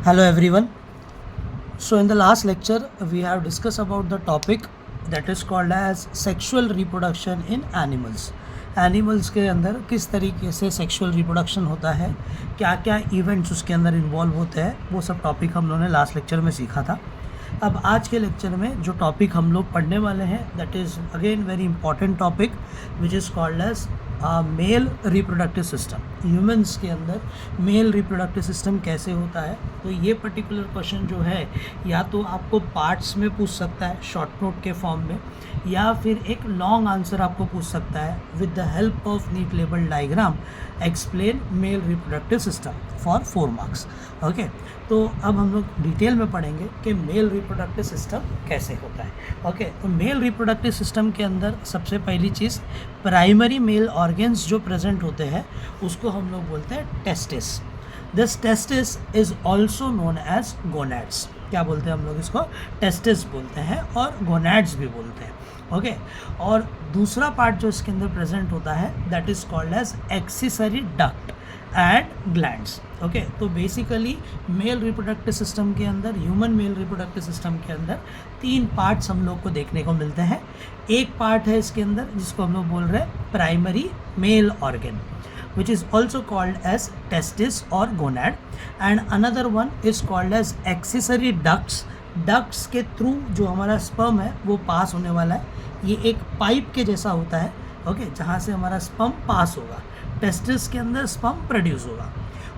Hello everyone. So in the last lecture we have discussed about the topic that is called as sexual reproduction in animals. Animals के अंदर किस तरीके से sexual reproduction होता है, क्या क्या इवेंट्स उसके अंदर इन्वॉल्व होते हैं, वो सब टॉपिक हम लोगों ने लास्ट लेक्चर में सीखा था. अब आज के लेक्चर में जो टॉपिक हम लोग पढ़ने वाले हैं that is again very important topic which is called as male reproductive system. Humans के अंदर मेल रिप्रोडक्टिव सिस्टम कैसे होता है, तो ये पर्टिकुलर क्वेश्चन जो है या तो आपको पार्ट्स में पूछ सकता है शॉर्ट नोट के फॉर्म में, या फिर एक लॉन्ग आंसर आपको पूछ सकता है with the help of neat label diagram explain male reproductive system for 4 marks. Okay, तो अब हम लोग डिटेल में पढ़ेंगे कि मेल रिप्रोडक्टिव सिस्टम कैसे होता है. ओके, तो मेल रिप्रोडक्टिव सिस्टम के अंदर सबसे पहली चीज़ प्राइमरी मेल ऑर्गन्स जो प्रेजेंट होते हैं उसको हम लोग बोलते हैं testis. This testis is also known as gonads. क्या बोलते हैं हम लोग इसको? टेस्टिस बोलते हैं और गोनैड्स भी बोलते हैं. ओके, और दूसरा पार्ट जो इसके अंदर प्रेजेंट होता है that is called as accessory duct and glands. Okay, तो बेसिकली मेल रिप्रोडक्टिव सिस्टम के अंदर, ह्यूमन मेल रिप्रोडक्टिव सिस्टम के अंदर 3 पार्ट्स हम लोग को देखने को मिलते हैं. एक पार्ट है इसके अंदर जिसको हम लोग बोल रहे हैं primary male organ which is also called as testis or gonad, and another one is called as accessory ducts. Ducts के थ्रू जो हमारा स्पर्म है वो पास होने वाला है. ये एक पाइप के जैसा होता है. ओके, जहाँ से हमारा स्पर्म पास होगा, टेस्टिस के अंदर स्पर्म प्रोड्यूस होगा.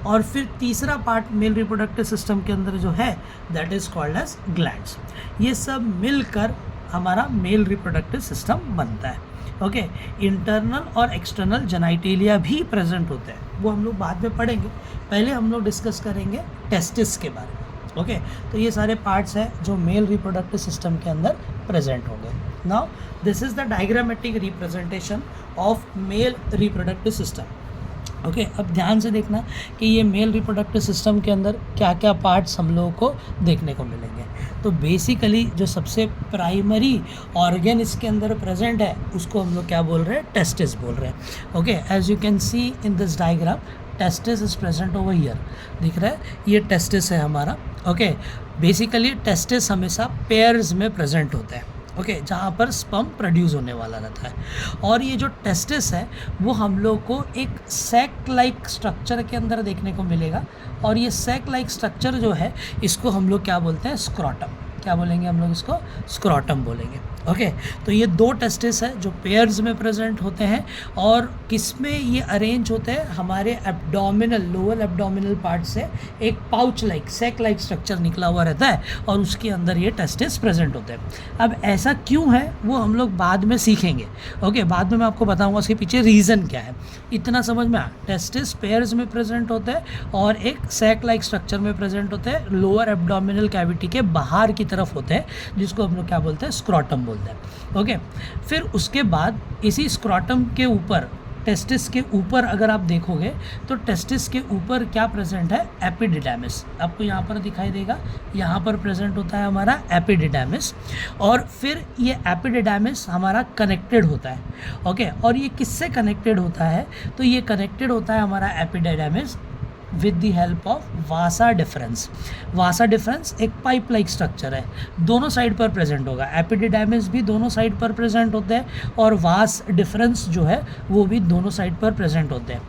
और फिर तीसरा पार्ट मेल रिप्रोडक्टिव सिस्टम के अंदर जो है that is called as glands. ये सब मिलकर हमारा मेल रिप्रोडक्टिव सिस्टम बनता है. ओके, इंटरनल और एक्सटर्नल जेनाइटेलिया भी प्रेजेंट होते हैं, वो हम लोग बाद में पढ़ेंगे. पहले हम लोग डिस्कस करेंगे टेस्टिस के बारे में. ओके, तो ये सारे पार्ट्स हैं जो मेल रिप्रोडक्टिव सिस्टम के अंदर प्रेजेंट होंगे. Now this is the diagrammatic representation of male reproductive system. Okay, अब ध्यान से देखना कि ये मेल रिप्रोडक्टिव सिस्टम के अंदर क्या क्या पार्ट्स हम लोगों को देखने को मिलेंगे. तो बेसिकली जो सबसे प्राइमरी ऑर्गन इसके अंदर प्रेजेंट है उसको हम लोग क्या बोल रहे हैं? टेस्टिस बोल रहे हैं. Okay, as you can see in this diagram testis is present over here. दिख रहा है? ये टेस्टिस है हमारा. ओके, बेसिकली टेस्टिस हमेशा पेयर्स में प्रेजेंट होता है. ओके, जहाँ पर स्पर्म प्रोड्यूस होने वाला रहता है. और ये जो टेस्टिस है वो हम लोग को एक सैक लाइक स्ट्रक्चर के अंदर देखने को मिलेगा. और ये सैक लाइक स्ट्रक्चर जो है इसको हम लोग क्या बोलते हैं? स्क्रॉटम. क्या बोलेंगे हम लोग इसको? स्क्रॉटम बोलेंगे. ओके, तो ये 2 टेस्टिस है जो पेयर्स में प्रेजेंट होते हैं. और किसमें ये अरेंज होते हैं? हमारे एब्डोमिनल, लोअर एब्डोमिनल पार्ट से एक pouch like, sac like structure निकला हुआ रहता है और उसके अंदर ये टेस्टिस प्रेजेंट होते हैं. अब ऐसा क्यों है वो हम लोग बाद में सीखेंगे. ओके, बाद में मैं आपको बताऊंगा उसके पीछे रीज़न क्या है. इतना समझ में आ, टेस्टिस पेयर्स में प्रेजेंट होते हैं और एक सैक लाइक स्ट्रक्चर में प्रेजेंट होते हैं, लोअर एब्डोमिनल कैविटी के बाहर की तरफ होते हैं, जिसको हम लोग क्या बोलते हैं? स्क्रॉटम बोलते हैं. ओके, फिर उसके बाद इसी स्क्रॉटम के ऊपर, टेस्टिस के ऊपर अगर आप देखोगे तो टेस्टिस के ऊपर क्या प्रेजेंट है? एपिडिडाइमिस. आपको यहाँ पर दिखाई देगा, यहाँ पर प्रेजेंट होता है हमारा एपिडिडाइमिस. और फिर ये एपिडिडाइमिस हमारा कनेक्टेड होता है. ओके, और ये किससे कनेक्टेड होता है? तो ये कनेक्टेड होता है हमारा epididymis with the help of Vasa difference. Vasa difference एक पाइप लाइक स्ट्रक्चर है, दोनों साइड पर प्रेजेंट होगा. एपिडिडाइमिस भी दोनों साइड पर प्रेजेंट होते हैं और वास डिफरेंस जो है वो भी दोनों साइड पर प्रेजेंट होते हैं.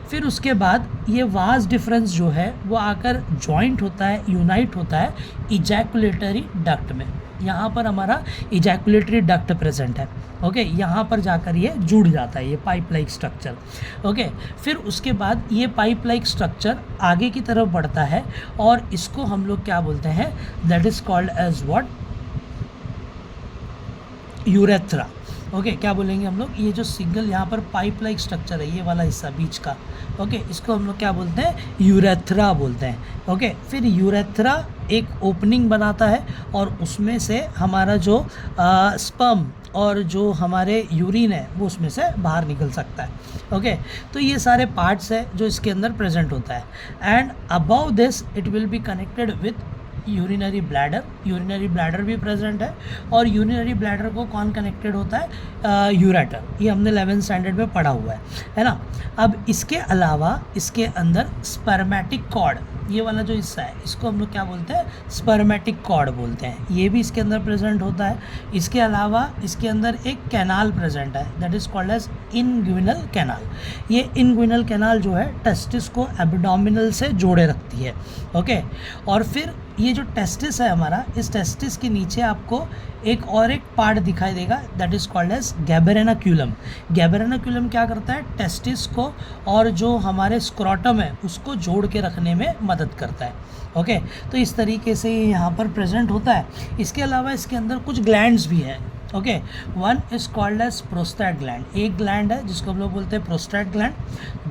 फिर उसके बाद ये वास डिफरेंस जो है वो आकर जॉइंट होता है, यूनाइट होता है इजैकुलेटरी डक्ट में. यहाँ पर हमारा इजैकुलेटरी डक्ट प्रेजेंट है. ओके, यहाँ पर जाकर ये जुड़ जाता है, ये पाइप लाइक स्ट्रक्चर. ओके, फिर उसके बाद ये पाइप लाइक स्ट्रक्चर आगे की तरफ बढ़ता है और इसको हम लोग क्या बोलते हैं? That is called as what? Urethra. Okay, क्या बोलेंगे हम लोग? ये जो सिंगल यहाँ पर पाइप लाइक स्ट्रक्चर है, ये वाला हिस्सा बीच का, ओके, इसको हम लोग क्या बोलते हैं? यूरेथ्रा बोलते हैं. ओके, फिर यूरेथ्रा एक ओपनिंग बनाता है और उसमें से हमारा जो स्पर्म और जो हमारे यूरिन है वो उसमें से बाहर निकल सकता है. ओके, तो ये सारे पार्ट्स है जो इसके अंदर प्रेजेंट होता है. And about this it will be connected with urinary bladder. Urinary bladder भी प्रेजेंट है. और यूरिनरी ब्लैडर को कौन कनेक्टेड होता है? यूरेटर. ये हमने 11th स्टैंडर्ड में पढ़ा हुआ है ना. अब इसके अलावा इसके अंदर स्पर्मेटिक कॉर्ड, ये वाला जो हिस्सा है इसको हम लोग क्या बोलते हैं, स्पर्मेटिक कॉर्ड बोलते हैं, ये भी इसके अंदर प्रेजेंट होता है। इसके अलावा इसके अंदर एक कैनाल प्रेजेंट है, that is called as inguinal canal. ये इनग्विनल कैनाल जो है टेस्टिस को एब्डोमिनल से जोड़े रखती है, ओके। और फिर ये जो टेस्टिस है हमारा, इस टेस्टिस के नीचे आपको एक पार्ट दिखाई देगा, दैट इज़ कॉल्ड एज गैबरेनाक्यूलम। गैबरेनाक्यूलम क्या करता है, टेस्टिस को और जो हमारे स्क्रोटम है उसको जोड़ के रखने में मदद करता है, ओके। तो इस तरीके से ये यहाँ पर प्रेजेंट होता है। इसके अलावा इसके अंदर कुछ ग्लैंड्स भी हैं, okay. One is called as prostate gland, एक ग्लैंड है जिसको हम लोग बोलते हैं प्रोस्टेट ग्लैंड,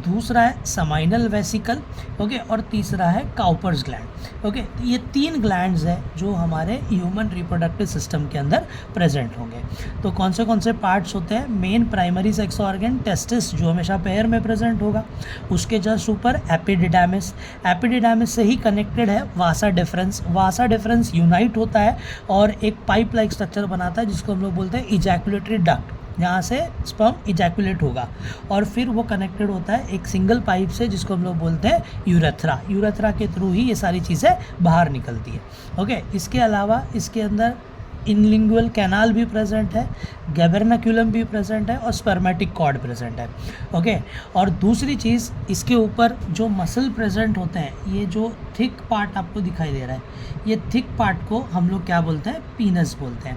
दूसरा है समाइनल वेसिकल, ओके, और तीसरा है काउपर्स ग्लैंड, ओके। तो ये 3 ग्लैंड्स हैं जो हमारे ह्यूमन रिप्रोडक्टिव सिस्टम के अंदर प्रेजेंट होंगे। तो कौन से पार्ट्स होते हैं, main primary sex organ testis जो हमेशा पेयर में प्रेजेंट होगा, उसके जस्ट ऊपर एपिडिडामिस, एपिडिडामिस से ही कनेक्टेड है वासा डिफरेंस, वासा डिफरेंस यूनाइट होता है और एक पाइप लाइक स्ट्रक्चर बनाता है जिसको हम लोग बोलते हैं इजैकुलेटरी डक्ट, यहाँ से स्पर्म इजैकुलेट होगा और फिर वो कनेक्टेड होता है एक सिंगल पाइप से जिसको हम लोग बोलते हैं यूरेथ्रा, यूरेथ्रा के थ्रू ही ये सारी चीज़ें बाहर निकलती है, ओके। इसके अलावा इसके अंदर इनलिंगुअल कैनाल भी प्रेजेंट है, गैबरेनाक्यूलम भी प्रेजेंट है और स्पर्मेटिक कॉर्ड प्रेजेंट है, ओके। और दूसरी चीज़, इसके ऊपर जो मसल प्रेजेंट होते हैं, ये जो थिक पार्ट आपको दिखाई दे रहा है, ये थिक पार्ट को हम लोग क्या बोलते हैं, पीनस बोलते हैं,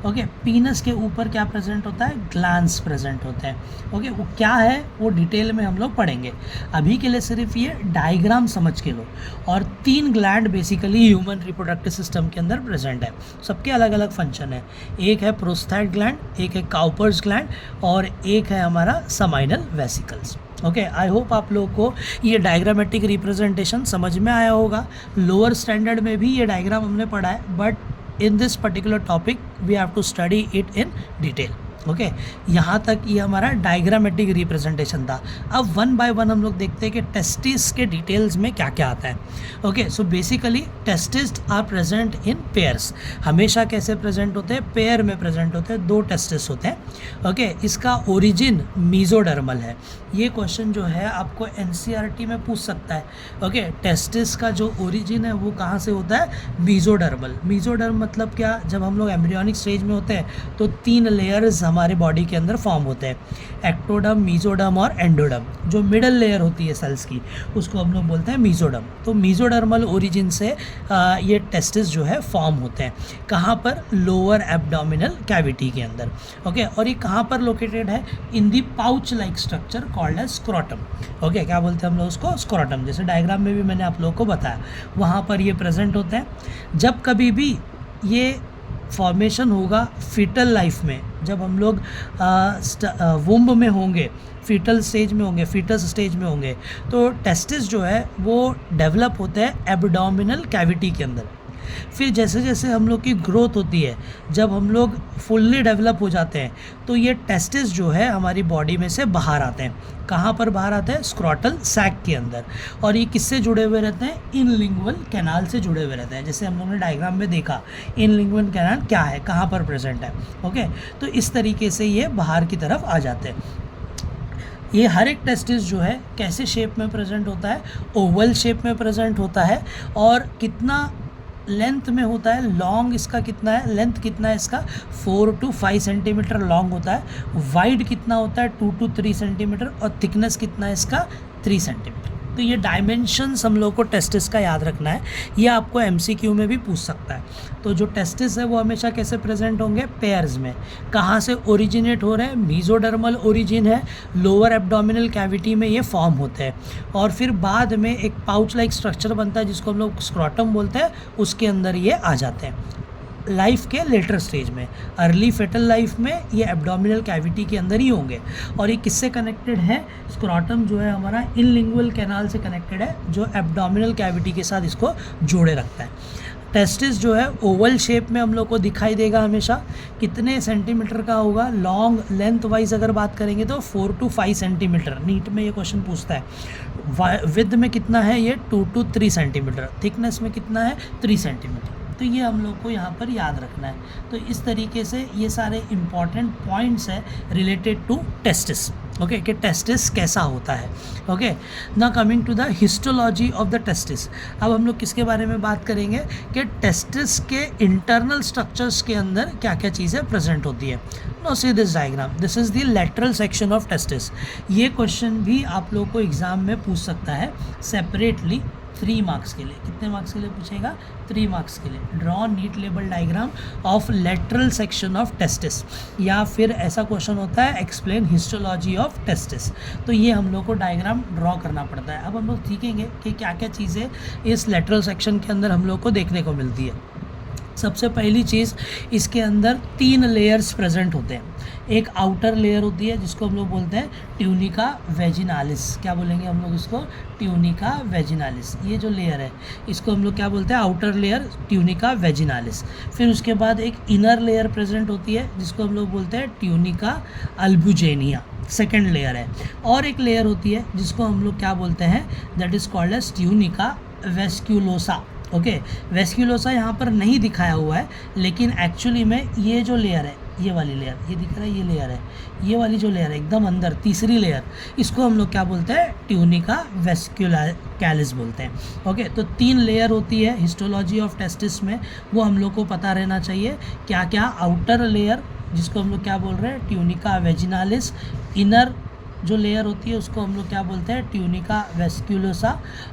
ओके। पीनस के ऊपर क्या प्रेजेंट होता है, ग्लैंड्स प्रेजेंट होते हैं, ओके। वो क्या है वो डिटेल में हम लोग पढ़ेंगे, अभी के लिए सिर्फ ये डायग्राम समझ के लो। और 3 gland basically human reproductive system के अंदर प्रेजेंट है, सबके अलग अलग फंक्शन है, एक है प्रोस्टेट ग्लैंड, एक है काउपर्स ग्लैंड और एक है हमारा seminal vesicles, okay. I hope आप लोगों को ये डायग्रामेटिक रिप्रेजेंटेशन समझ में आया होगा। लोअर स्टैंडर्ड में भी ये डायग्राम हमने पढ़ा है, but in this particular topic we have to study it in detail, okay. यहाँ तक ये हमारा डायग्रामेटिक रिप्रेजेंटेशन था। अब वन बाय वन हम लोग देखते हैं कि टेस्टिस के डिटेल्स में क्या क्या आता है, okay. So basically testis are present in pairs, हमेशा कैसे प्रेजेंट होते हैं, पेयर में प्रेजेंट होते हैं, 2 टेस्टिस होते हैं, ओके। इसका ओरिजिन मीजोडर्मल है, ये क्वेश्चन जो है आपको एनसीईआरटी में पूछ सकता है, ओके। टेस्टिस का जो ओरिजिन है वो कहाँ से होता है, मीजोडर्मल। मीजोडर्म मतलब क्या, जब हम लोग एम्ब्रियोनिक स्टेज में होते हैं तो 3 लेयर्स हमारे बॉडी के अंदर फॉर्म होते हैं, एक्टोडर्म, मीजोडर्म और एंडोडर्म। जो मिडल लेयर होती है सेल्स की उसको हम लोग बोलते हैं मीजोडर्म। तो मीजोडर्मल ओरिजिन से ये टेस्टिस जो है फॉर्म होते हैं, कहाँ पर, लोअर एब्डोमिनल कैविटी के अंदर, ओके। और ये कहाँ पर लोकेटेड है, in the pouch like structure called as scrotum, okay. क्या बोलते हैं हम लोग उसको, स्क्रोटम, जैसे डायग्राम में भी मैंने आप लोगों को बताया, वहाँ पर ये प्रेजेंट होते हैं। जब कभी भी ये फॉर्मेशन होगा फीटल लाइफ में, जब हम लोग वुम्ब में होंगे, फीटल स्टेज में होंगे, फीटस स्टेज में होंगे, तो टेस्टिस जो है वो डेवलप होते हैं एब्डोमिनल कैविटी के अंदर। फिर जैसे जैसे हम लोग की ग्रोथ होती है, जब हम लोग फुल्ली डेवलप हो जाते हैं, तो ये टेस्टिस जो है हमारी बॉडी में से बाहर आते हैं। कहाँ पर बाहर आते हैं, स्क्रॉटल सैक के अंदर। और ये किससे जुड़े हुए रहते हैं, इनलिंगुअल कैनाल से जुड़े हुए रहते हैं। जैसे हम लोगों ने डायग्राम में देखा, इनलिंगुअल कैनाल क्या है, कहाँ पर प्रेजेंट है, ओके। तो इस तरीके से ये बाहर की तरफ आ जाते हैं। ये हर एक टेस्टिस जो है कैसे शेप में प्रेजेंट होता है, ओवल शेप में प्रेजेंट होता है। और कितना लेंथ में होता है, लॉन्ग इसका कितना है, लेंथ कितना है इसका, 4 to 5 सेंटीमीटर लॉन्ग होता है। वाइड कितना होता है, 2 to 3 सेंटीमीटर। और थिकनेस कितना है इसका, 3 सेंटीमीटर। तो ये डायमेंशंस हम लोग को टेस्टिस का याद रखना है, ये आपको एमसीक्यू में भी पूछ सकता है। तो जो टेस्टिस है वो हमेशा कैसे प्रेजेंट होंगे, पेयर्स में। कहाँ से ओरिजिनेट हो रहे हैं, मीजोडर्मल ओरिजिन है, लोअर एब्डोमिनल कैविटी में ये फॉर्म होते हैं। और फिर बाद में एक पाउच लाइक स्ट्रक्चर बनता है जिसको हम लोग स्क्रोटम बोलते हैं, उसके अंदर ये आ जाते हैं लाइफ के लेटर स्टेज में। अर्ली फेटल लाइफ में ये एब्डोमिनल कैविटी के अंदर ही होंगे। और ये किससे कनेक्टेड है, स्क्रोटम जो है हमारा इनलिंगुअल कैनाल से कनेक्टेड है, जो एब्डोमिनल कैविटी के साथ इसको जोड़े रखता है। टेस्टिस जो है ओवल शेप में हम लोग को दिखाई देगा हमेशा। कितने सेंटीमीटर का होगा, लॉन्ग लेंथ वाइज अगर बात करेंगे तो 4 to 5 सेंटीमीटर। नीट में ये क्वेश्चन पूछता है। विड्थ में कितना है ये, 2 to 3 सेंटीमीटर। थिकनेस में कितना है, 3 सेंटीमीटर। तो ये हम लोग को यहाँ पर याद रखना है। तो इस तरीके से ये सारे इम्पॉर्टेंट पॉइंट्स हैं रिलेटेड टू टेस्टिस, ओके, कि टेस्टिस कैसा होता है। ओके, ना coming to the histology of the testis. अब हम लोग किसके बारे में बात करेंगे कि टेस्टिस के इंटरनल स्ट्रक्चर्स के अंदर क्या क्या चीज़ें प्रेजेंट होती है। No see this diagram, this is the lateral section of testis. ये क्वेश्चन भी आप लोग को एग्जाम में पूछ सकता है सेपरेटली 3 मार्क्स के लिए। कितने मार्क्स के लिए पूछेगा? 3 मार्क्स के लिए। Draw NEET label diagram of lateral section of testis, या फिर ऐसा क्वेश्चन होता है एक्सप्लेन हिस्टोलॉजी ऑफ टेस्टिस। तो ये हम लोग को डायग्राम ड्रॉ करना पड़ता है। अब हम लोग सीखेंगे कि क्या क्या चीज़ें इस लेटरल सेक्शन के अंदर हम लोग को देखने को मिलती है। सबसे पहली चीज़, इसके अंदर 3 लेयर्स प्रेजेंट होते हैं। एक आउटर लेयर होती है जिसको हम लोग बोलते हैं ट्यूनिका वेजिनालिस। क्या बोलेंगे हम लोग इसको? Tunica vaginalis. ये जो लेयर है इसको हम लोग क्या बोलते हैं? Outer layer tunica vaginalis. फिर उसके बाद एक इनर लेयर प्रेजेंट होती है जिसको हम लोग बोलते हैं ट्यूनिका अल्बुजेनिया, सेकेंड लेयर है। और एक लेयर होती है जिसको हम लोग क्या बोलते हैं? That is called as tunica vasculosa. Okay, vasculosa यहाँ पर नहीं दिखाया हुआ है, लेकिन एक्चुअली में ये जो लेयर है, ये वाली लेयर, ये दिख रहा है, ये लेयर है, ये वाली जो लेयर है एकदम अंदर, तीसरी लेयर, इसको हम लोग क्या बोलते हैं? ट्यूनिका वेस्क्यूलैरिस बोलते हैं। ओके, तो 3 लेयर होती है हिस्टोलॉजी ऑफ टेस्टिस में, वो हम लोग को पता रहना चाहिए। क्या क्या? आउटर लेयर जिसको हम लोग क्या बोल रहे हैं? Tunica vaginalis. इनर जो लेयर होती है उसको हम लोग क्या बोलते हैं? ट्यूनिका वेस्क्यूलोसा।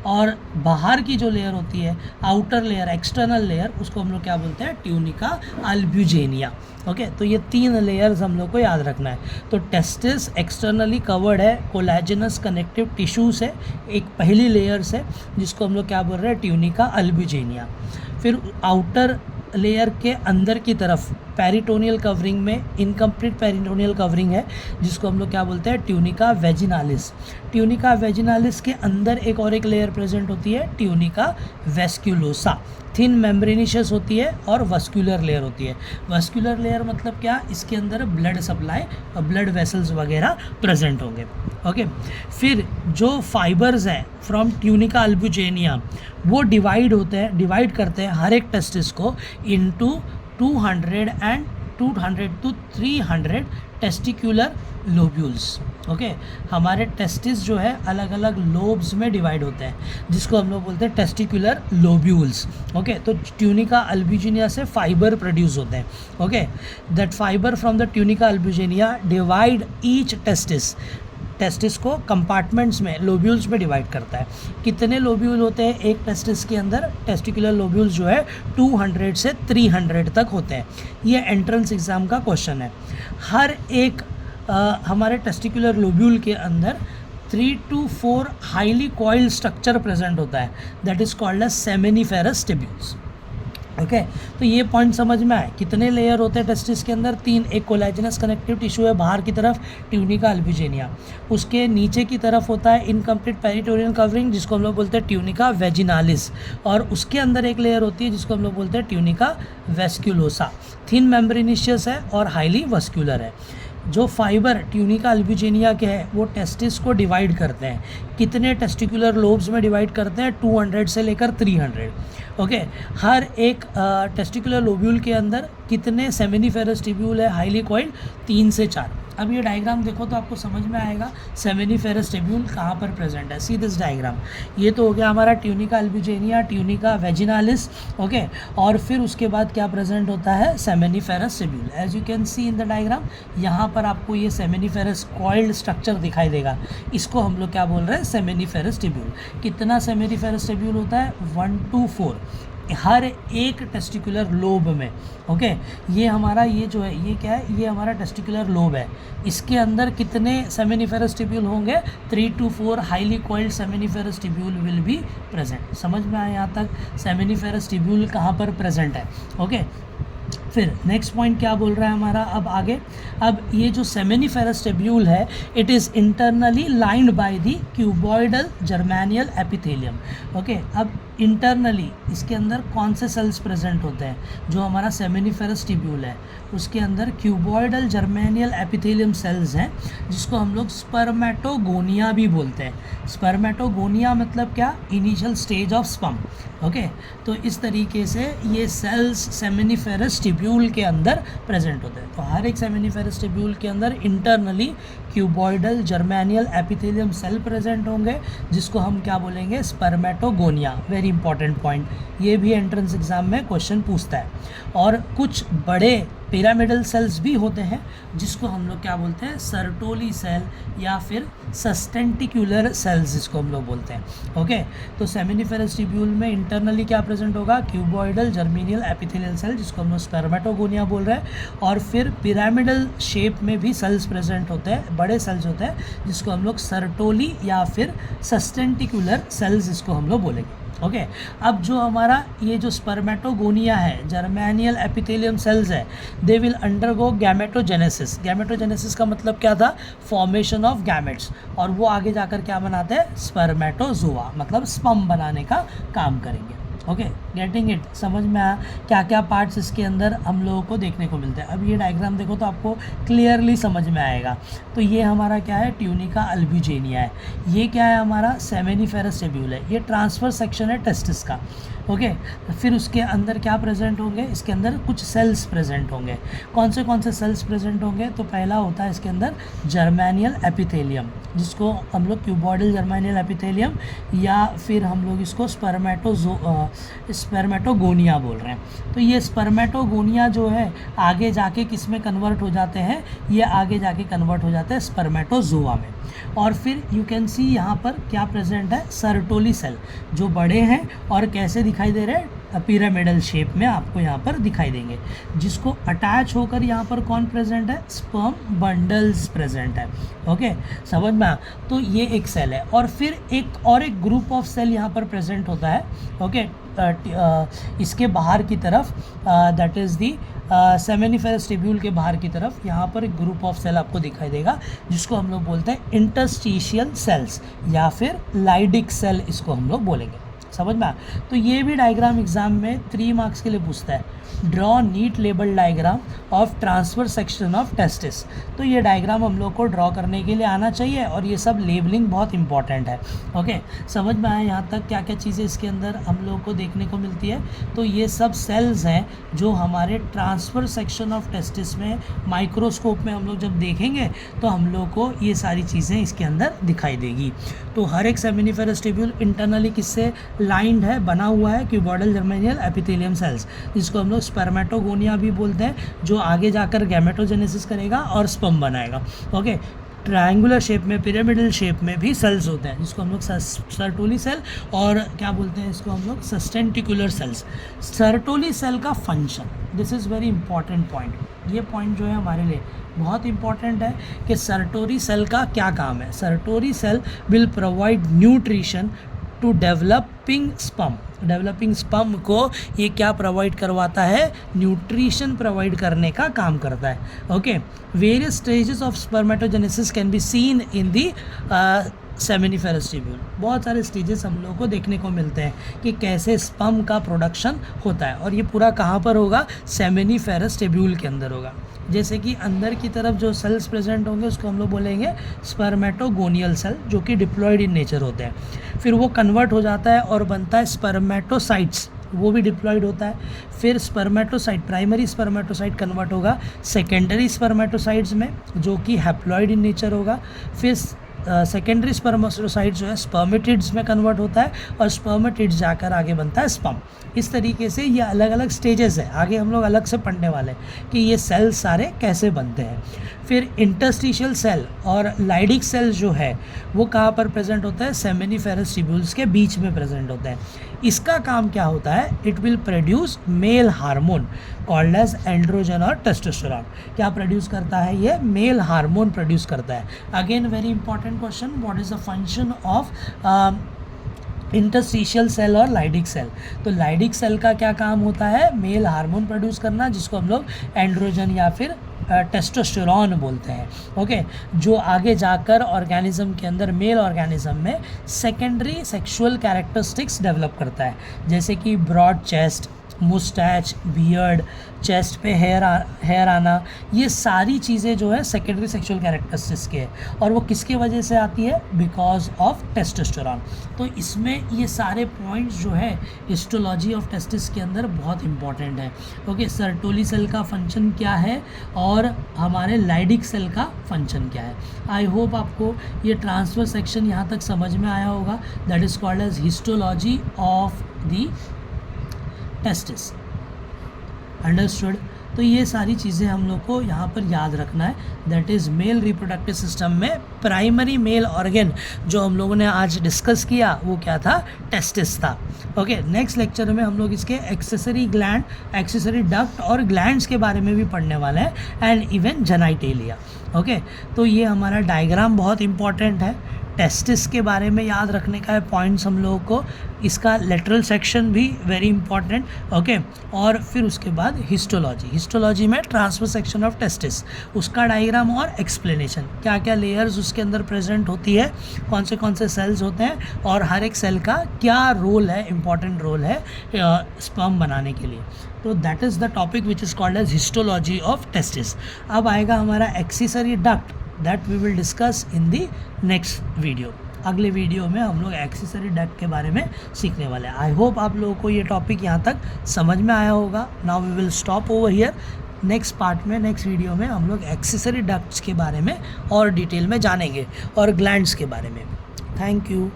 और बाहर की जो लेयर होती है, आउटर लेयर, एक्सटर्नल लेयर, उसको हम लोग क्या बोलते हैं? ट्यूनिका अल्ब्यूजेनिया। ओके, तो ये 3 लेयर्स हम लोग को याद रखना है। तो टेस्टिस एक्सटर्नली कवर्ड है कोलेजनस कनेक्टिव टिश्यू से, एक पहली लेयर से, जिसको हम लोग क्या बोल रहे हैं? ट्यूनिका अल्ब्यूजेनिया। फिर आउटर लेयर के अंदर की तरफ पेरिटोनियल कवरिंग में इनकम्प्लीट पेरिटोनियल कवरिंग है जिसको हम लोग क्या बोलते हैं? Tunica vaginalis. ट्यूनिका वेजिनालिस के अंदर एक और एक लेयर प्रेजेंट होती है ट्यूनिका वेस्क्यूलोसा। थिन मेम्ब्रेनिशियस होती है और वस्कुलर लेयर होती है। वस्कुलर लेयर मतलब क्या? इसके अंदर ब्लड सप्लाई और ब्लड वेसल्स वगैरह प्रेजेंट होंगे। ओके, फिर जो फाइबर्स हैं फ्रॉम ट्यूनिका अल्ब्यूजेनिया वो डिवाइड करते हैं हर एक टेस्टिस को into 200 to 300 testicular lobules. Okay, हमारे टेस्टिस जो है अलग अलग लोब्स में डिवाइड होते हैं जिसको हम लोग बोलते हैं टेस्टिकुलर लोब्यूल्स। ओके, तो ट्यूनिका अल्ब्यूजेनिया से फाइबर प्रोड्यूस होते हैं। Okay, that fibre from the tunica albuginea divide each testis को कंपार्टमेंट्स में, लोब्यूल्स में डिवाइड करता है। कितने लोब्यूल होते हैं एक टेस्टिस के अंदर? टेस्टिकुलर लोब्यूल्स जो है 200 से 300 तक होते हैं। ये एंट्रेंस एग्ज़ाम का क्वेश्चन है। हर एक हमारे टेस्टिकुलर लोब्यूल के अंदर 3 to 4 highly coiled structure present होता है, that is called as seminiferous tubules. Okay, तो ये पॉइंट समझ में आए। कितने लेयर होते हैं टेस्टिस के अंदर? 3। एक कोलेजनस कनेक्टिव टिश्यू है बाहर की तरफ, ट्यूनिका अल्ब्यूजेनिया। उसके नीचे की तरफ होता है इनकम्प्लीट पेरिटोनियल कवरिंग जिसको हम लोग बोलते हैं ट्यूनिका वेजिनालिस। और उसके अंदर एक लेयर होती है जिसको हम लोग बोलते हैं ट्यूनिका वेस्क्यूलोसा। थिन मेम्ब्रेनिशियस है और हाईली वस्कुलर है। जो फाइबर ट्यूनिका अल्ब्यूजेनिया के हैं वो टेस्टिस को डिवाइड करते हैं। कितने टेस्टिकुलर लोब्स में डिवाइड करते हैं? 200 से लेकर 300। ओके, हर एक टेस्टिकुलर लोब्यूल के अंदर कितने सेमिनिफेरस टिब्यूल है हाईली कॉइल्ड? 3 से 4। अब ये डायग्राम देखो तो आपको समझ में आएगा सेमिनिफेरस टिब्यूल कहाँ पर प्रेजेंट है। सी दिस डायग्राम, ये तो हो गया हमारा tunica albuginea, tunica vaginalis. Okay, और फिर उसके बाद क्या प्रेजेंट होता है? Seminiferous tubule. As you can see in the diagram, यहाँ पर आपको ये सेमिनिफेरस कॉइल्ड स्ट्रक्चर दिखाई देगा। इसको हम लोग क्या बोल रहे हैं? Seminiferous tubule. कितना सेमिनिफेरस टिब्यूल होता है? 1 to 4 हर एक टेस्टिकुलर लोब में। ओके, ये हमारा ये जो है ये क्या है? ये हमारा टेस्टिकुलर लोब है। इसके अंदर कितने सेमिनिफेरस टिब्यूल होंगे? 3 to 4 highly coiled seminiferous tubule will be present. समझ में आया यहाँ तक सेमिनिफेरस टिब्यूल कहाँ पर प्रेजेंट है? ओके, फिर नेक्स्ट पॉइंट क्या बोल रहा है हमारा अब आगे? अब ये जो सेमिनिफेरस टिब्यूल है it is internally lined by the cuboidal germinal epithelium. Okay, अब इंटरनली इसके अंदर कौन से सेल्स प्रेजेंट होते हैं, जो हमारा सेमिनिफेरस टिब्यूल है उसके अंदर क्यूबॉइडल जर्मेनियल एपिथेलियम सेल्स हैं, जिसको हम लोग स्पर्मेटोगोनिया भी बोलते हैं। स्पर्मेटोगोनिया मतलब क्या, initial stage of sperm. Okay, तो इस तरीके से ये सेल्स सेमिनिफेरस टिब्यूल के अंदर प्रेजेंट होते हैं। तो हर एक सेमिनिफेरस टिब्यूल के अंदर internally cuboidal germinal epithelium cell present होंगे, जिसको हम क्या बोलेंगे, स्पर्मेटोगोनिया। वेरी इंपॉर्टेंट पॉइंट, ये भी एंट्रेंस एग्जाम में क्वेश्चन पूछता है। और कुछ बड़े पिरामिडल सेल्स भी होते हैं, जिसको हम लोग क्या बोलते हैं, सर्टोली सेल या फिर सस्टेंटिकुलर सेल्स जिसको हम लोग बोलते हैं। ओके, तो सेमिनिफेरस टिब्यूल में इंटरनली क्या प्रेजेंट होगा, क्यूबॉइडल जर्मेनियल एपिथेलियल सेल जिसको हम लोग स्पर्मेटोगोनिया बोल रहे हैं। और फिर पिरामिडल शेप में भी सेल्स प्रेजेंट होते हैं, बड़े सेल्स होते हैं, जिसको हम लोग सर्टोली या फिर सस्टेंटिकुलर सेल्स जिसको हम लोग बोलेंगे। ओके, अब जो हमारा ये जो स्पर्मेटोगोनिया है, जर्मेनियल एपिथेलियम सेल्स है, they will undergo gametogenesis. Gametogenesis का मतलब क्या था, फॉर्मेशन ऑफ गैमेट्स, और वो आगे जाकर क्या बनाते हैं, स्पर्मेटोजोआ, मतलब स्पर्म बनाने का काम करेंगे। ओके, गेटिंग इट, समझ में आया क्या क्या पार्ट्स इसके अंदर हम लोगों को देखने को मिलते हैं। अब ये डायग्राम देखो तो आपको क्लियरली समझ में आएगा। तो ये हमारा क्या है, ट्यूनिका अल्ब्यूजेनिया है। ये क्या है, हमारा सेमिनिफेरस टिब्यूल है। ये ट्रांसफर सेक्शन है टेस्टिस का। ओके, फिर उसके अंदर क्या प्रेजेंट होंगे, इसके अंदर कुछ सेल्स प्रेजेंट होंगे। कौन से सेल्स प्रेजेंट होंगे, तो पहला होता है इसके अंदर जर्मेनियल एपिथेलियम, जिसको हम लोग क्यूबॉइडल जर्मेनियल एपिथेलियम या फिर हम लोग इसको स्पर्मेटोगोनिया बोल रहे हैं। तो ये स्पर्मेटोगोनिया जो है आगे जाके किस में कन्वर्ट हो जाते हैं, ये आगे जाके कन्वर्ट हो जाते हैं स्पर्मेटोजोआ में। और फिर यू कैन सी यहाँ पर क्या प्रेजेंट है, सर्टोली सेल, जो बड़े हैं और कैसे दिखाई दे रहे हैं, पिरामिडल शेप में आपको यहाँ पर दिखाई देंगे, जिसको अटैच होकर यहाँ पर कौन प्रेजेंट है, स्पर्म बंडल्स प्रेजेंट है। ओके, समझ में। तो ये एक सेल है, और फिर एक ग्रुप ऑफ सेल यहाँ पर प्रेजेंट होता है। ओके, इसके बाहर की तरफ, that is the seminiferous tubule के बाहर की तरफ यहाँ पर एक ग्रुप ऑफ सेल आपको दिखाई देगा, जिसको हम लोग बोलते हैं इंटरस्टिशियल सेल्स या फिर लाइडिक सेल, इसको हम लोग बोलेंगे। समझ में। तो ये भी डायग्राम एग्जाम में 3 मार्क्स के लिए पूछता है, draw NEET label diagram of transfer section of testis. तो ये डायग्राम हम लोग को ड्रॉ करने के लिए आना चाहिए, और ये सब लेबलिंग बहुत इंपॉर्टेंट है। ओके, समझ में आया यहाँ तक क्या क्या चीज़ें इसके अंदर हम लोग को देखने को मिलती है। तो ये सब सेल्स हैं जो हमारे ट्रांसफर सेक्शन ऑफ टेस्टिस में माइक्रोस्कोप में हम लोग जब देखेंगे तो हम लोग को ये सारी चीज़ें इसके अंदर दिखाई देगी। तो हर एक सेमिनिफेरस टिब्यूल इंटरनली किससे लाइंड है, बना हुआ है, क्यूबॉइडल जर्मेनियल एपिथेलियम सेल्स, जिसको हम लोग स्पर्मेटोगोनिया भी बोलते हैं, जो आगे जाकर गैमेटोजेनेसिस करेगा और स्पर्म बनाएगा। ओके, ट्रायंगुलर शेप में, पिरामिडल शेप में भी सेल्स होते हैं, जिसको हम लोग सर्टोली सेल और क्या बोलते हैं, इसको हम लोग सस्टेंटिकुलर सेल्स। सर्टोली सेल का function, this is very important point. ये पॉइंट जो है हमारे लिए बहुत इंपॉर्टेंट है कि सर्टोरी सेल का क्या काम है। Sertoli cell will provide nutrition to developing sperm. Developing sperm को ये क्या प्रोवाइड करवाता है, न्यूट्रिशन प्रोवाइड करने का काम करता है। Okay, various stages of spermatogenesis can be seen in the seminiferous tubule. बहुत सारे स्टेजेस हम लोग को देखने को मिलते हैं कि कैसे स्पर्म का प्रोडक्शन होता है, और ये पूरा कहाँ पर होगा, सेमिनिफेरस टिब्यूल के अंदर होगा। जैसे कि अंदर की तरफ जो सेल्स प्रेजेंट होंगे उसको हम लोग बोलेंगे स्पर्मेटोगोनियल सेल, जो कि डिप्लॉयड इन नेचर होते हैं। फिर वो कन्वर्ट हो जाता है और बनता है स्पर्मेटोसाइट्स, वो भी डिप्लॉयड होता है। फिर स्पर्मेटोसाइट, प्राइमरी स्पर्मेटोसाइट कन्वर्ट होगा सेकेंडरी स्पर्मेटोसाइट्स में, जो कि हैप्लॉयड इन नेचर होगा। फिर सेकेंडरी स्पर्मेटोसाइट जो है स्पर्मेटिड्स में कन्वर्ट होता है, और स्पर्मेटिड्स जाकर आगे बनता है स्पर्म। इस तरीके से ये अलग अलग स्टेजेस है, आगे हम लोग अलग से पढ़ने वाले हैं कि ये सेल सारे कैसे बनते हैं। फिर इंटरस्टिशियल सेल और लाइडिक सेल जो है वो कहाँ पर प्रेजेंट होता है, सेमिनिफेरस टिब्यूल्स के बीच में प्रेजेंट होता है। इसका काम क्या होता है, it will produce male hormone called as androgen और टेस्टोस्टेरोन। क्या प्रोड्यूस करता है, ये मेल हार्मोन प्रोड्यूस करता है। Again very important question, what is the function of interstitial cell और लाइडिक सेल। तो लाइडिक सेल का क्या काम होता है, मेल हार्मोन प्रोड्यूस करना, जिसको हम लोग एंड्रोजन या फिर टेस्टोस्टेरोन बोलते हैं, ओके, जो आगे जाकर ऑर्गेनिज्म के अंदर, मेल ऑर्गेनिज्म में सेकेंडरी सेक्सुअल कैरेक्टरिस्टिक्स डेवलप करता है, जैसे कि broad chest, moustache, beard, chest पे हेयर आना, ये सारी चीज़ें जो है सेकेंडरी सेक्सुअल कैरेक्टरिस्टिक्स के हैं, और वो किसकी वजह से आती है? Because of testosterone. तो इसमें ये सारे पॉइंट्स जो है हिस्टोलॉजी ऑफ टेस्टिस के अंदर बहुत इंपॉर्टेंट है, ओके। सर्टोली सेल का फंक्शन क्या है और हमारे लाइडिक सेल का फंक्शन क्या है। आई होप आपको ये ट्रांसफर सेक्शन यहाँ तक समझ में आया होगा, that is called as histology of the testis, understood. तो ये सारी चीज़ें हम लोग को यहाँ पर याद रखना है, that is mail reproductive system में प्राइमरी मेल ऑर्गन जो हम लोगों ने आज डिस्कस किया वो क्या था? टेस्टिस था, ओके। नेक्स्ट लेक्चर में हम लोग इसके एक्सेसरी ग्लैंड, एक्सेसरी डक्ट और ग्लैंड्स के बारे में भी पढ़ने वाले हैं, एंड इवन जेनाइटेलिया, ओके। तो ये हमारा डायग्राम बहुत इंपॉर्टेंट है, टेस्टिस के बारे में याद रखने का है पॉइंट्स हम लोगों को, इसका लेटरल सेक्शन भी वेरी इंपॉर्टेंट, ओके। और फिर उसके बाद हिस्टोलॉजी में ट्रांसफर सेक्शन ऑफ टेस्टिस, उसका डायग्राम और एक्सप्लेनेशन, क्या क्या लेयर्स उसके अंदर प्रेजेंट होती है, कौन से सेल्स होते हैं और हर एक सेल का क्या रोल है, इंपॉर्टेंट रोल है स्पर्म बनाने के लिए। तो that is the topic which is called as histology of testis. अब आएगा हमारा accessory duct, that we will discuss in the next video. अगले वीडियो में हम लोग एक्सेसरी डक्ट के बारे में सीखने वाले हैं। आई होप आप लोगों को ये टॉपिक यहाँ तक समझ में आया होगा। Now we will stop over here. Next part में, नेक्स्ट वीडियो में हम लोग एक्सेसरी डक्ट्स के बारे में और डिटेल में जानेंगे और ग्लैंड्स के बारे में। Thank you.